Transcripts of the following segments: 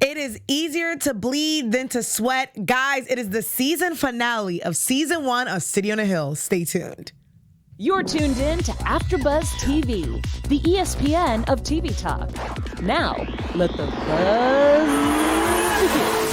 It is easier to bleed than to sweat. Guys, it is the season finale of season 1 of City on a Hill. Stay tuned. You're tuned in to AfterBuzz TV, the ESPN of TV talk. Now, let the buzz begin.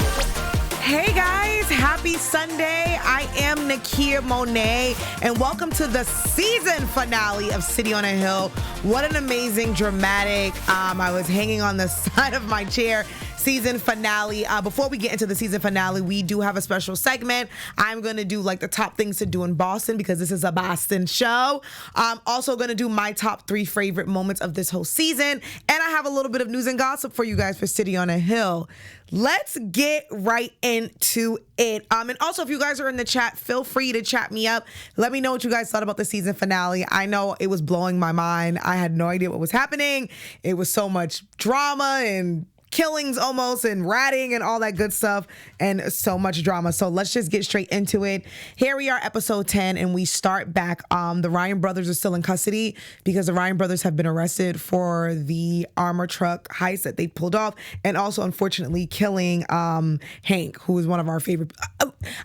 Hey guys, happy Sunday. I am Nakia Monet, and welcome to the season finale of City on a Hill. What an amazing, dramatic, I was hanging on the side of my chair. Season finale. Before we get into the season finale, we do have a special segment. I'm going to do like the top things to do in Boston because this is a Boston show. I'm also going to do my top 3 favorite moments of this whole season. And I have a little bit of news and gossip for you guys for City on a Hill. Let's get right into it. And also, if you guys are in the chat, feel free to chat me up. Let me know what you guys thought about the season finale. I know it was blowing my mind. I had no idea what was happening. It was so much drama and killings almost and ratting and all that good stuff and so much drama. So let's just get straight into it. Here we are, episode 10, and we start back. The Ryan brothers are still in custody because the Ryan brothers have been arrested for the armor truck heist that they pulled off, and also unfortunately killing Hank, who is one of our favorite.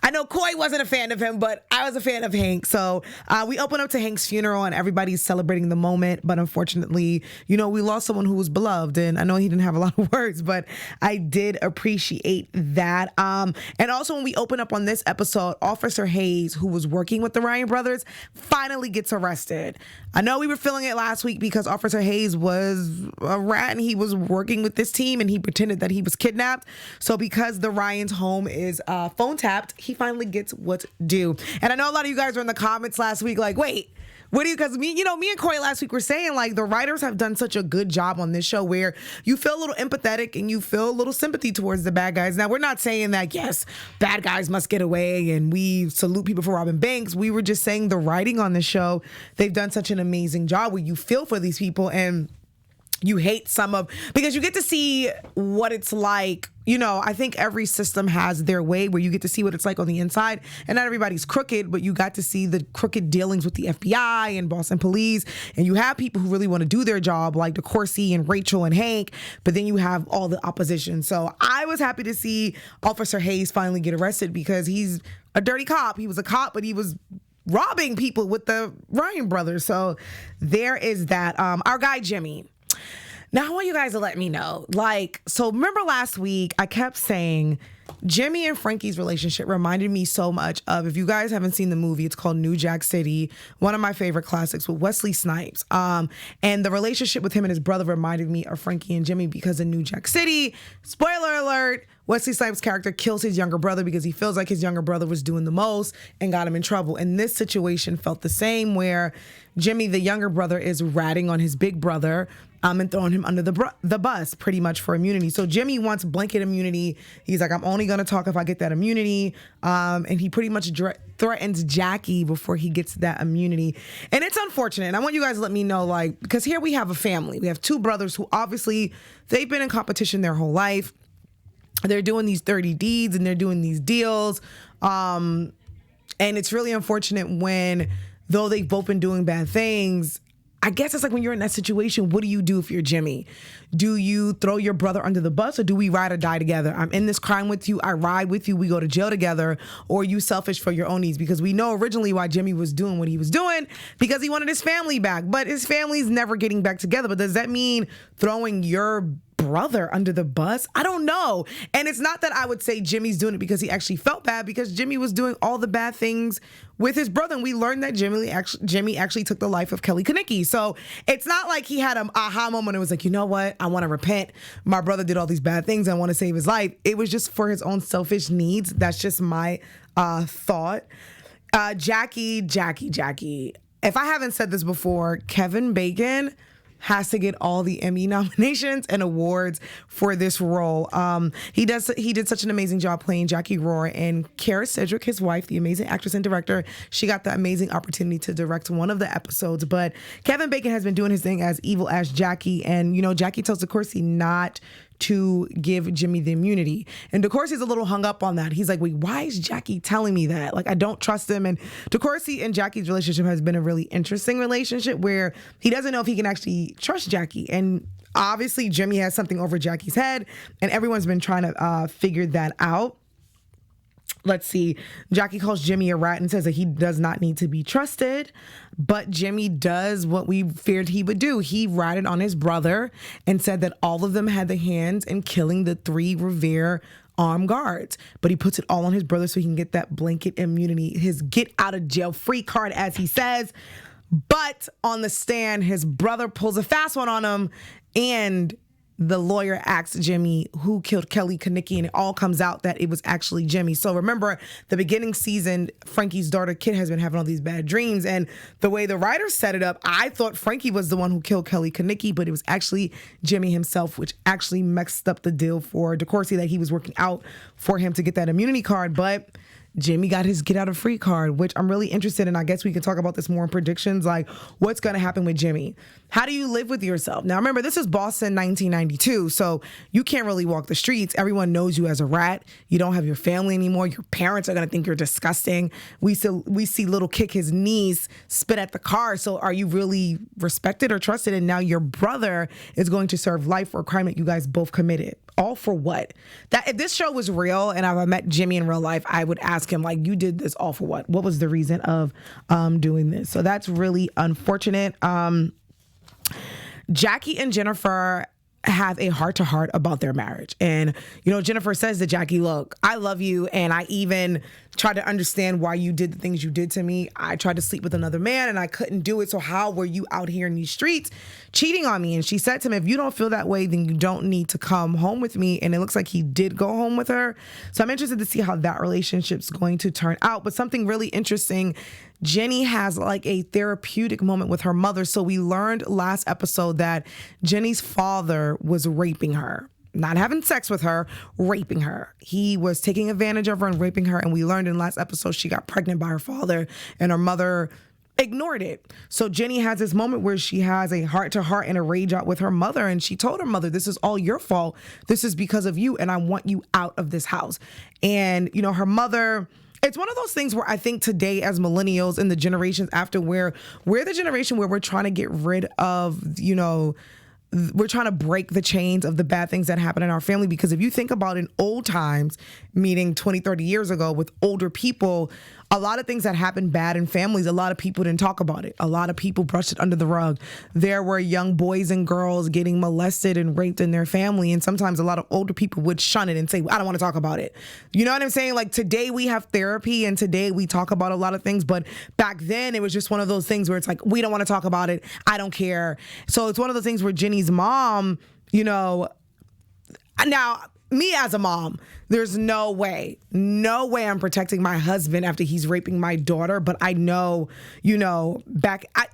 I know Coy wasn't a fan of him, but I was a fan of Hank. So we open up to Hank's funeral and everybody's celebrating the moment, but unfortunately, we lost someone who was beloved, and I know he didn't have a lot of words, but I did appreciate that. And also when we open up on this episode, Officer Hayes, who was working with the Ryan brothers, finally gets arrested. I know we were feeling it last week because Officer Hayes was a rat and he was working with this team and he pretended that he was kidnapped. So because the Ryan's home is phone tapped, he finally gets what's due. And I know a lot of you guys were in the comments last week like, wait, what do you, because me and Corey last week were saying like the writers have done such a good job on this show where you feel a little empathetic and you feel a little sympathy towards the bad guys. Now, we're not saying that, yes, bad guys must get away and we salute people for robbing banks. We were just saying the writing on the show, they've done such an amazing job where you feel for these people and you hate some of, because you get to see what it's like. I think every system has their way where you get to see what it's like on the inside, and not everybody's crooked, but you got to see the crooked dealings with the FBI and Boston police, and you have people who really want to do their job like Decourcey and Rachel and Hank, but then you have all the opposition. So I was happy to see Officer Hayes finally get arrested because he's a dirty cop. He was a cop, but he was robbing people with the Ryan brothers. So there is that. Our guy Jimmy. Now, I want you guys to let me know, so remember last week, I kept saying Jimmy and Frankie's relationship reminded me so much of, if you guys haven't seen the movie, it's called New Jack City, one of my favorite classics with Wesley Snipes. And the relationship with him and his brother reminded me of Frankie and Jimmy because in New Jack City, spoiler alert, Wesley Snipes' character kills his younger brother because he feels like his younger brother was doing the most and got him in trouble. And this situation felt the same where Jimmy, the younger brother, is ratting on his big brother and throwing him under the bus pretty much for immunity. So Jimmy wants blanket immunity. He's like, I'm only going to talk if I get that immunity. And he pretty much threatens Jackie before he gets that immunity. And it's unfortunate. And I want you guys to let me know, because here we have a family. We have 2 brothers who obviously they've been in competition their whole life. They're doing these 30 deeds and they're doing these deals. And it's really unfortunate when, though they've both been doing bad things, I guess it's like when you're in that situation, what do you do if you're Jimmy? Do you throw your brother under the bus, or do we ride or die together? I'm in this crime with you. I ride with you. We go to jail together. Or are you selfish for your own needs? Because we know originally why Jimmy was doing what he was doing, because he wanted his family back. But his family's never getting back together. But does that mean throwing your brother under the bus? I don't know. And it's not that I would say Jimmy's doing it because he actually felt bad, because Jimmy was doing all the bad things with his brother. And we learned that Jimmy actually took the life of Kelly Kanicki. So it's not like he had an aha moment and was like, you know what? I want to repent. My brother did all these bad things. I want to save his life. It was just for his own selfish needs. That's just my thought. Jackie. If I haven't said this before, Kevin Bacon has to get all the Emmy nominations and awards for this role. He did such an amazing job playing Jackie Rohr, and Kara Sedgwick, his wife, the amazing actress and director, she got the amazing opportunity to direct one of the episodes. But Kevin Bacon has been doing his thing as evil as Jackie, and Jackie tells Decourcey not to give Jimmy the immunity. And Decourcey's a little hung up on that. He's like, wait, why is Jackie telling me that? Like, I don't trust him. And Decourcey and Jackie's relationship has been a really interesting relationship where he doesn't know if he can actually trust Jackie. And obviously Jimmy has something over Jackie's head, and everyone's been trying to figure that out. Let's see. Jackie calls Jimmy a rat and says that he does not need to be trusted. But Jimmy does what we feared he would do. He ratted on his brother and said that all of them had the hands in killing the 3 Revere armed guards. But he puts it all on his brother so he can get that blanket immunity, his get out of jail free card, as he says. But on the stand, his brother pulls a fast one on him, and the lawyer asks Jimmy who killed Kelly Kanicki, and it all comes out that it was actually Jimmy. So remember, the beginning season, Frankie's daughter, Kit, has been having all these bad dreams. And the way the writers set it up, I thought Frankie was the one who killed Kelly Kanicki, but it was actually Jimmy himself, which actually messed up the deal for Decourcey that he was working out for him to get that immunity card. But Jimmy got his get out of free card, which I'm really interested in. I guess we can talk about this more in predictions, like what's going to happen with Jimmy. How do you live with yourself? Now, remember, this is Boston 1992, so you can't really walk the streets. Everyone knows you as a rat. You don't have your family anymore. Your parents are going to think you're disgusting. We see little Kick his knees spit at the car. So are you really respected or trusted? And now your brother is going to serve life for a crime that you guys both committed. All for what? That if this show was real and I met Jimmy in real life, I would ask him, like, you did this all for what? What was the reason of doing this? So that's really unfortunate. Jackie and Jennifer have a heart-to-heart about their marriage. And, Jennifer says to Jackie, look, I love you, and I even tried to understand why you did the things you did to me. I tried to sleep with another man, and I couldn't do it, so how were you out here in these streets cheating on me? And she said to him, if you don't feel that way, then you don't need to come home with me. And it looks like he did go home with her. So I'm interested to see how that relationship's going to turn out. But something really interesting, Jenny has like a therapeutic moment with her mother. So we learned last episode that Jenny's father was raping her. Not having sex with her, raping her. He was taking advantage of her and raping her. And we learned in last episode she got pregnant by her father, and her mother ignored it. So Jenny has this moment where she has a heart-to-heart and a rage out with her mother. And she told her mother, this is all your fault. This is because of you. And I want you out of this house. And, her mother... It's one of those things where I think today as millennials and the generations after, we're the generation where we're trying to get rid of, we're trying to break the chains of the bad things that happen in our family. Because if you think about in old times, meaning 20, 30 years ago with older people, a lot of things that happened bad in families, a lot of people didn't talk about it. A lot of people brushed it under the rug. There were young boys and girls getting molested and raped in their family. And sometimes a lot of older people would shun it and say, I don't want to talk about it. You know what I'm saying? Like today we have therapy and today we talk about a lot of things. But back then it was just one of those things where it's like, we don't want to talk about it. I don't care. So it's one of those things where Jenny's mom, now me as a mom, there's no way I'm protecting my husband after he's raping my daughter. But I know,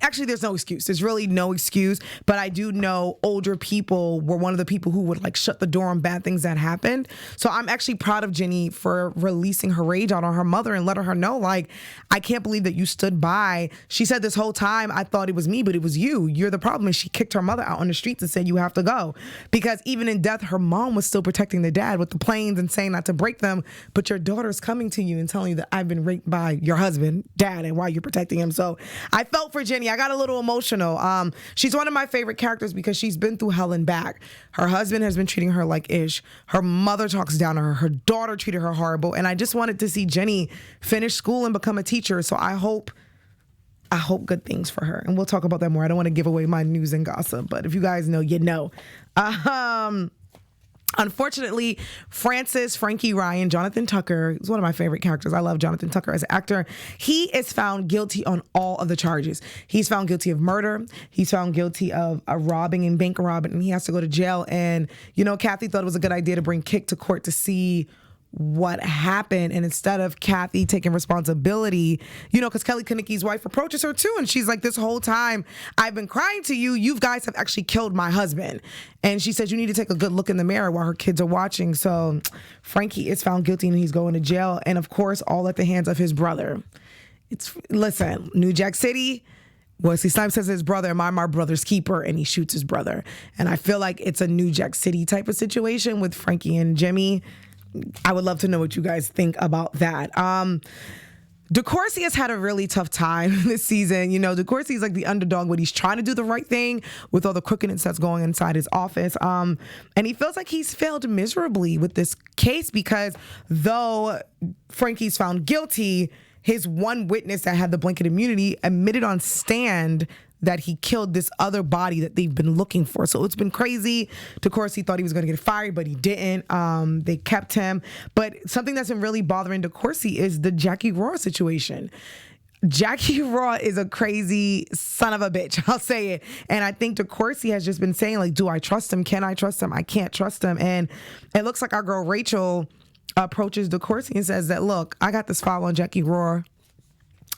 actually there's no excuse. There's really no excuse. But I do know older people were one of the people who would like shut the door on bad things that happened. So I'm actually proud of Jenny for releasing her rage out on her mother and letting her know, like, I can't believe that you stood by. She said this whole time, I thought it was me, but it was you. You're the problem. And she kicked her mother out on the streets and said, you have to go. Because even in death, her mom was still protecting the dad with the planes and saying not to break them, but your daughter's coming to you and telling you that I've been raped by your husband, dad, and why you're protecting him. So I felt for Jenny. I got a little emotional. She's one of my favorite characters because she's been through hell and back. Her husband has been treating her like ish. Her mother talks down to her. Her daughter treated her horrible. And I just wanted to see Jenny finish school and become a teacher. So I hope good things for her. And we'll talk about that more. I don't want to give away my news and gossip, but if you guys know, you know. Unfortunately, Frankie Ryan, Jonathan Tucker, is one of my favorite characters. I love Jonathan Tucker as an actor. He is found guilty on all of the charges. He's found guilty of murder. He's found guilty of robbing and bank robbing, and he has to go to jail. And, Kathy thought it was a good idea to bring Kick to court to see what happened. And instead of Kathy taking responsibility, because Kelly Kanicki's wife approaches her too. And she's like, this whole time I've been crying to you. You guys have actually killed my husband. And she says, you need to take a good look in the mirror while her kids are watching. So Frankie is found guilty and he's going to jail. And of course, all at the hands of his brother. Listen, New Jack City, Wesley Snipes says to his brother, am I my brother's keeper? And he shoots his brother. And I feel like it's a New Jack City type of situation with Frankie and Jimmy. I would love to know what you guys think about that. Decourcey has had a really tough time this season. You know, Decourcey is like the underdog, but he's trying to do the right thing with all the crookedness that's going inside his office. And he feels like he's failed miserably with this case because though Frankie's found guilty, his one witness that had the blanket immunity admitted on stand that he killed this other body that they've been looking for. So it's been crazy. Decourcey thought he was going to get fired, but he didn't. They kept him. But something that's been really bothering Decourcey is the Jackie Rohr situation. Jackie Rohr is a crazy son of a bitch. I'll say it. And I think Decourcey has just been saying, like, do I trust him? Can I trust him? I can't trust him. And it looks like our girl Rachel approaches Decourcey and says that, look, I got this file on Jackie Rohr.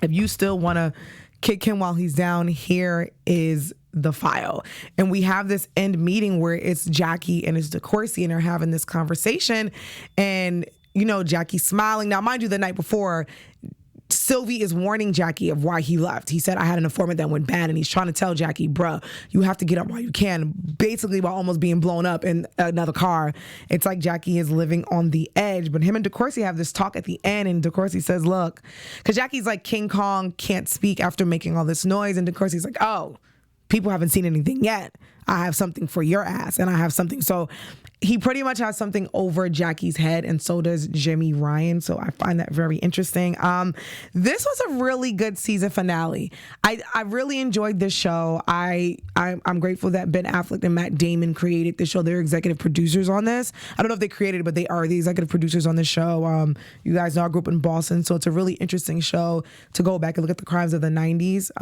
If you still want to kick him while he's down, here is the file. And we have this end meeting where it's Jackie and it's Decourcey and they're having this conversation. And, you know, Jackie's smiling. Now, mind you, the night before, Sylvie is warning Jackie of why he left. He said, I had an informant that went bad, and he's trying to tell Jackie, bruh, you have to get up while you can, basically while almost being blown up in another car. It's like Jackie is living on the edge. But him and Decourcey have this talk at the end, and Decourcey says, look, because Jackie's like King Kong, can't speak after making all this noise, and Decourcey's like, oh, people haven't seen anything yet. I have something for your ass, and I have something. So he pretty much has something over Jackie's head, and so does Jimmy Ryan. So I find that very interesting. This was a really good season finale. I really enjoyed this show. I'm grateful that Ben Affleck and Matt Damon created this show. They're executive producers on this. I don't know if they created it, but they are the executive producers on the show. You guys know I grew up in Boston, so it's a really interesting show to go back and look at the crimes of the 90s.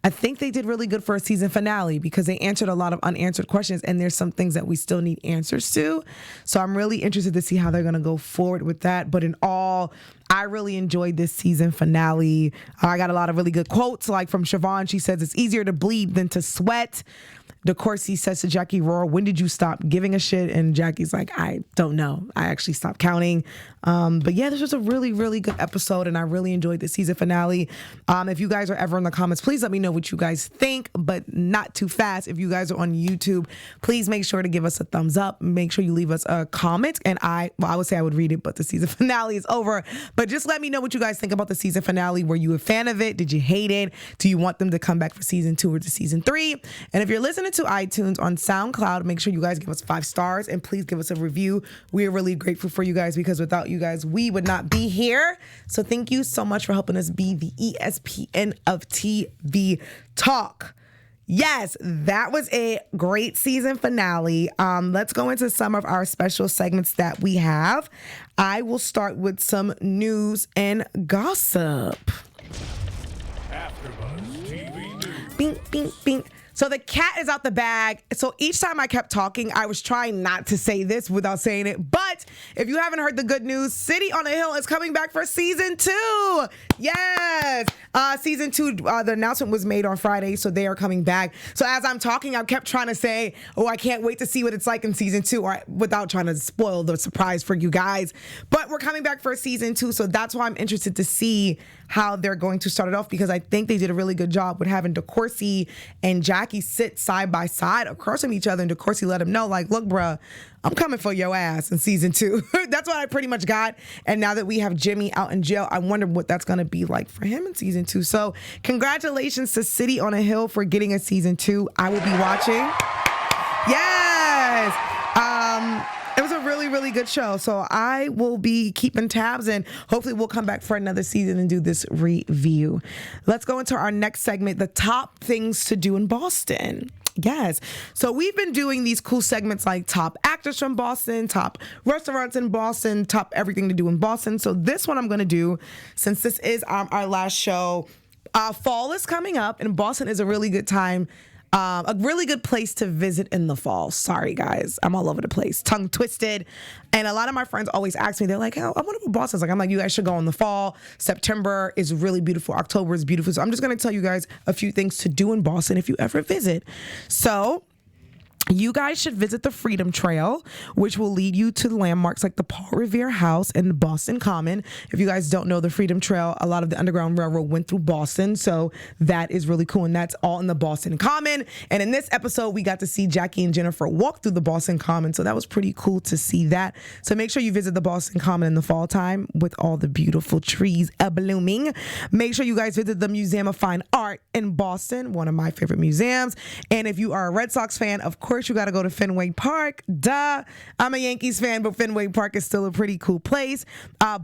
I think they did really good for a season finale because they answered a lot of unanswered questions, and there's some things that we still need answers to. So I'm really interested to see how they're going to go forward with that. But in all, I really enjoyed this season finale. I got a lot of really good quotes, like from Siobhan. She says, it's easier to bleed than to sweat. Decourcey says to Jackie Rohr, when did you stop giving a shit? And Jackie's like, I don't know. I actually stopped counting. But yeah, this was a really, really good episode, and I really enjoyed the season finale. If you guys are ever in the comments, please let me know what you guys think, but not too fast. If you guys are on YouTube, please make sure to give us a thumbs up. Make sure you leave us a comment, and I would say I would read it, but the season finale is over. But just let me know what you guys think about the season finale. Were you a fan of it? Did you hate it? Do you want them to come back for season 2 or to season 3? And if you're listening to iTunes on SoundCloud, make sure you guys give us 5 stars and please give us a review. We are really grateful for you guys because without you guys, we would not be here. So thank you so much for helping us be the ESPN of TV talk. Yes, that was a great season finale. Let's go into some of our special segments that we have. I will start with some news and gossip. AfterBuzz TV News. Bing, bing, bing. So the cat is out the bag. So each time I kept talking, I was trying not to say this without saying it. But if you haven't heard the good news, City on a Hill is coming back for season 2. Yes. Season 2, the announcement was made on Friday, so they are coming back. So as I'm talking, I kept trying to say, oh, I can't wait to see what it's like in season 2, or without trying to spoil the surprise for you guys. But we're coming back for season 2, so that's why I'm interested to see how they're going to start it off, because I think they did a really good job with having Decourcey and Jackie sit side by side across from each other, and Decourcey let him know, like, look, bruh, I'm coming for your ass in season 2. That's what I pretty much got. And now that we have Jimmy out in jail, I wonder what that's going to be like for him in season 2. So congratulations to City on a Hill for getting a season 2. I will be watching. Yes. It was a really, really good show. So I will be keeping tabs, and hopefully we'll come back for another season and do this review. Let's go into our next segment, the top things to do in Boston. Yes. So we've been doing these cool segments like top actors from Boston, top restaurants in Boston, top everything to do in Boston. So this one I'm going to do, since this is our last show, fall is coming up, and Boston is a really good time. A really good place to visit in the fall. Sorry, guys. I'm all over the place. Tongue twisted. And a lot of my friends always ask me, they're like, oh, I wonder what Boston's like. I'm like, you guys should go in the fall. September is really beautiful. October is beautiful. So I'm just going to tell you guys a few things to do in Boston if you ever visit. So you guys should visit the Freedom Trail, which will lead you to landmarks like the Paul Revere House and the Boston Common. If you guys don't know the Freedom Trail, a lot of the Underground Railroad went through Boston, so that is really cool, and that's all in the Boston Common. And in this episode, we got to see Jackie and Jennifer walk through the Boston Common, so that was pretty cool to see that. So make sure you visit the Boston Common in the fall time with all the beautiful trees blooming. Make sure you guys visit the Museum of Fine Art in Boston, one of my favorite museums. And if you are a Red Sox fan, of course, you got to go to Fenway Park. Duh. I'm a Yankees fan, but Fenway Park is still a pretty cool place.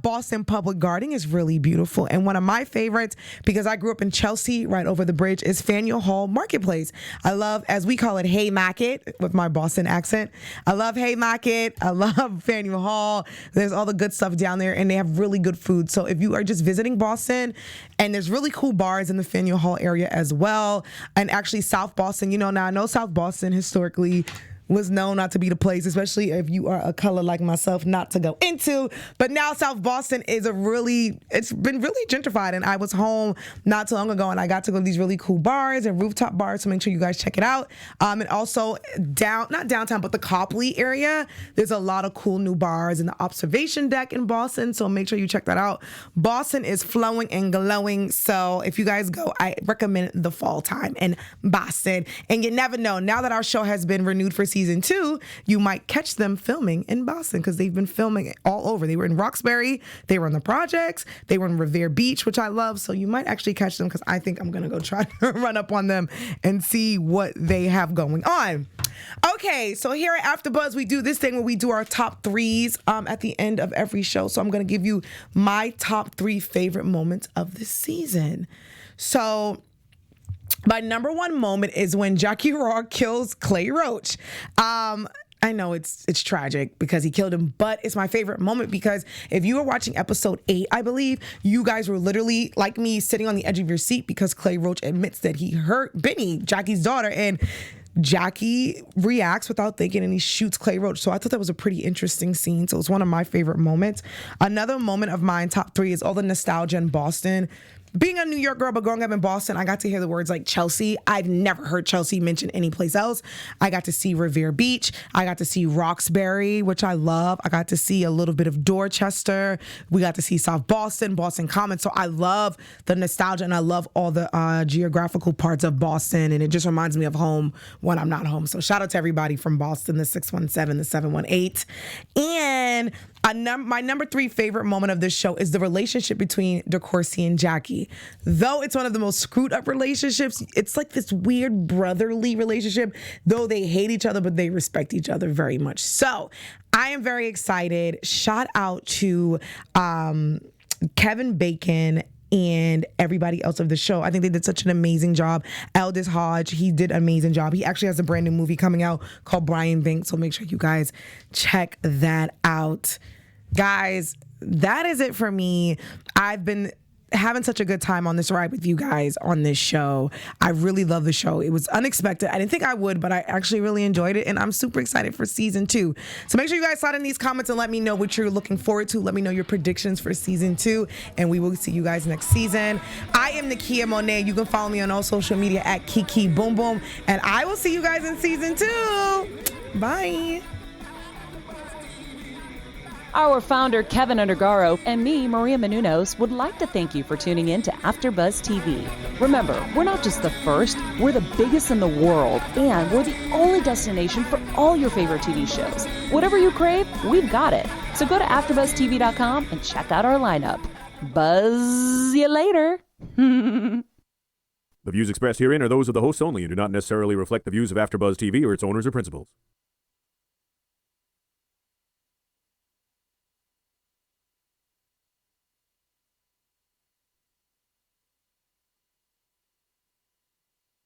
Boston Public Garden is really beautiful. And one of my favorites, because I grew up in Chelsea, right over the bridge, is Faneuil Hall Marketplace. I love, as we call it, Haymarket, with my Boston accent. I love Haymarket. I love Faneuil Hall. There's all the good stuff down there, and they have really good food. So if you are just visiting Boston, and there's really cool bars in the Faneuil Hall area as well. And actually South Boston, now I know South Boston historically was known not to be the place, especially if you are a color like myself, not to go into. But now South Boston is it's been really gentrified. And I was home not too long ago, and I got to go to these really cool bars and rooftop bars, so make sure you guys check it out. And also not downtown, but the Copley area, there's a lot of cool new bars in the observation deck in Boston, so make sure you check that out. Boston is flowing and glowing, so if you guys go, I recommend the fall time in Boston. And you never know, now that our show has been renewed for season 2, you might catch them filming in Boston, because they've been filming all over. They were in Roxbury, they were in the projects, they were in Revere Beach, which I love. So you might actually catch them, because I think I'm gonna go try to run up on them and see what they have going on. Okay, so here at AfterBuzz, we do this thing where we do our top threes at the end of every show. So I'm gonna give you my top 3 favorite moments of this season. So my number 1 moment is when Jackie Raw kills Clay Roach. I know it's tragic because he killed him, but it's my favorite moment because if you were watching episode 8, I believe, you guys were literally, like me, sitting on the edge of your seat because Clay Roach admits that he hurt Benny, Jackie's daughter, and Jackie reacts without thinking and he shoots Clay Roach. So I thought that was a pretty interesting scene. So it's one of my favorite moments. Another moment of mine, top 3, is all the nostalgia in Boston. Being a New York girl, but growing up in Boston, I got to hear the words like Chelsea. I've never heard Chelsea mentioned anyplace else. I got to see Revere Beach. I got to see Roxbury, which I love. I got to see a little bit of Dorchester. We got to see South Boston, Boston Common. So I love the nostalgia and I love all the geographical parts of Boston. And it just reminds me of home when I'm not home. So shout out to everybody from Boston, the 617, the 718. And my number 3 favorite moment of this show is the relationship between Decourcey and Jackie. Though it's one of the most screwed up relationships, it's like this weird brotherly relationship. Though they hate each other, but they respect each other very much. So I am very excited. Shout out to Kevin Bacon and everybody else of the show. I think they did such an amazing job. Aldous Hodge, he did an amazing job. He actually has a brand new movie coming out called Brian Banks, so make sure you guys check that out. Guys, that is it for me. I've been having such a good time on this ride with you guys on this show. I really love the show. It was unexpected. I didn't think I would, but I actually really enjoyed it, and I'm super excited for season 2. So make sure you guys slide in these comments and let me know what you're looking forward to. Let me know your predictions for season 2, and we will see you guys next season. I am Nakia Monet. You can follow me on all social media at Kiki Boom Boom, and I will see you guys in season 2. Bye. Our founder, Keven Undergaro, and me, Maria Menounos, would like to thank you for tuning in to AfterBuzz TV. Remember, we're not just the first, we're the biggest in the world, and we're the only destination for all your favorite TV shows. Whatever you crave, we've got it. So go to AfterBuzzTV.com and check out our lineup. Buzz you later. The views expressed herein are those of the hosts only and do not necessarily reflect the views of AfterBuzz TV or its owners or principals.